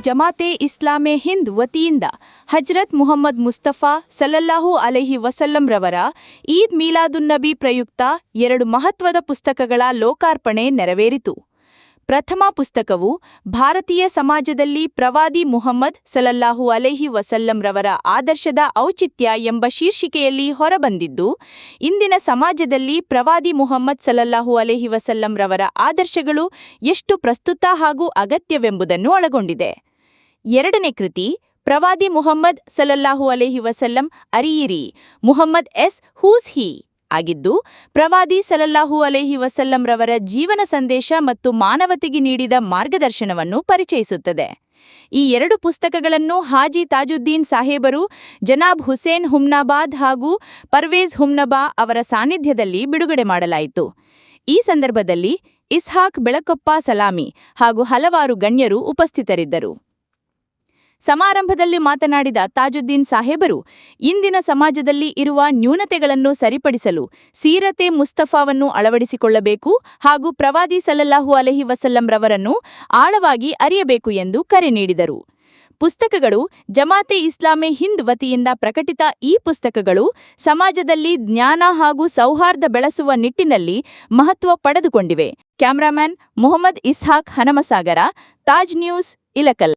ಜಮಾತೆ ಇಸ್ಲಾಮೆ ಹಿಂದ್ ವತಿಯಿಂದ ಹಜ್ರತ್ ಮುಹಮ್ಮದ್ ಮುಸ್ತಫಾ ಸಲ್ಲಲ್ಲಾಹು ಅಲೈಹಿ ವಸಲ್ಲಂ ರವರ ಈದ್ ಮೀಲಾದುನ್ನಬಿ ಪ್ರಯುಕ್ತ 2 ಮಹತ್ವದ ಪುಸ್ತಕಗಳ ಲೋಕಾರ್ಪಣೆ ನೆರವೇರಿತು. ಪ್ರಥಮ ಪುಸ್ತಕವು ಭಾರತೀಯ ಸಮಾಜದಲ್ಲಿ ಪ್ರವಾದಿ ಮುಹಮ್ಮದ್ ಸಲ್ಲಲ್ಲಾಹು ಅಲೈಹಿ ವಸಲ್ಲಂ ರವರ ಆದರ್ಶದ ಔಚಿತ್ಯ ಎಂಬ ಶೀರ್ಷಿಕೆಯಲ್ಲಿ ಹೊರಬಂದಿದ್ದು, ಇಂದಿನ ಸಮಾಜದಲ್ಲಿ ಪ್ರವಾದಿ ಮುಹಮ್ಮದ್ ಸಲ್ಲಲ್ಲಾಹು ಅಲೈಹಿ ವಸಲ್ಲಂ ರವರ ಆದರ್ಶಗಳು ಎಷ್ಟು ಪ್ರಸ್ತುತ ಹಾಗೂ ಅಗತ್ಯವೆಂಬುದನ್ನು ಒಳಗೊಂಡಿದೆ. ಎರಡನೇ ಕೃತಿ ಪ್ರವಾದಿ ಮುಹಮ್ಮದ್ ಸಲ್ಲಲ್ಲಾಹು ಅಲೈಹಿ ವಸಲ್ಲಂ ಅರಿಯಿರಿ ಮುಹಮ್ಮದ್ ಎಸ್ ಹೂಸ್ ಹಿ ಆಗಿದ್ದು, ಪ್ರವಾದಿ ಸಲ್ಲಲ್ಲಾಹು ಅಲೈಹಿ ವಸಲ್ಲಂ ರವರ ಜೀವನ ಸಂದೇಶ ಮತ್ತು ಮಾನವತೆಗೆ ನೀಡಿದ ಮಾರ್ಗದರ್ಶನವನ್ನು ಪರಿಚಯಿಸುತ್ತದೆ. ಈ 2 ಪುಸ್ತಕಗಳನ್ನು ಹಾಜಿ ತಾಜುದ್ದೀನ್ ಸಾಹೇಬರು, ಜನಾಬ್ ಹುಸೇನ್ ಹುಮ್ನಾಬಾದ್ ಹಾಗೂ ಪರ್ವೇಜ್ ಹುಮ್ನಬಾ ಅವರ ಸಾನ್ನಿಧ್ಯದಲ್ಲಿ ಬಿಡುಗಡೆ ಮಾಡಲಾಯಿತು. ಈ ಸಂದರ್ಭದಲ್ಲಿ ಇಸ್ಹಾಕ್ ಬೆಳಕೊಪ್ಪ ಸಲಾಮಿ ಹಾಗೂ ಹಲವಾರು ಗಣ್ಯರು ಉಪಸ್ಥಿತರಿದ್ದರು. ಸಮಾರಂಭದಲ್ಲಿ ಮಾತನಾಡಿದ ತಾಜುದ್ದೀನ್ ಸಾಹೇಬರು, ಇಂದಿನ ಸಮಾಜದಲ್ಲಿ ಇರುವ ನ್ಯೂನತೆಗಳನ್ನು ಸರಿಪಡಿಸಲು ಸೀರತೆ ಮುಸ್ತಫಾವನ್ನು ಅಳವಡಿಸಿಕೊಳ್ಳಬೇಕು ಹಾಗೂ ಪ್ರವಾದಿ ಸಲ್ಲಲ್ಲಾಹು ಅಲೈಹಿ ವಸಲ್ಲಂ ರವರನ್ನು ಆಳವಾಗಿ ಅರಿಯಬೇಕು ಎಂದು ಕರೆ ನೀಡಿದರು. ಪುಸ್ತಕಗಳು ಜಮಾತೆ ಇಸ್ಲಾಮೆ ಹಿಂದ್ ವತಿಯಿಂದ ಪ್ರಕಟಿತ ಈ ಪುಸ್ತಕಗಳು ಸಮಾಜದಲ್ಲಿ ಜ್ಞಾನ ಹಾಗೂ ಸೌಹಾರ್ದ ಬೆಳೆಸುವ ನಿಟ್ಟಿನಲ್ಲಿ ಮಹತ್ವ ಪಡೆದುಕೊಂಡಿವೆ. Cameraman Mohammed Ishaq Hanamasagara, Taj news, Ilkal.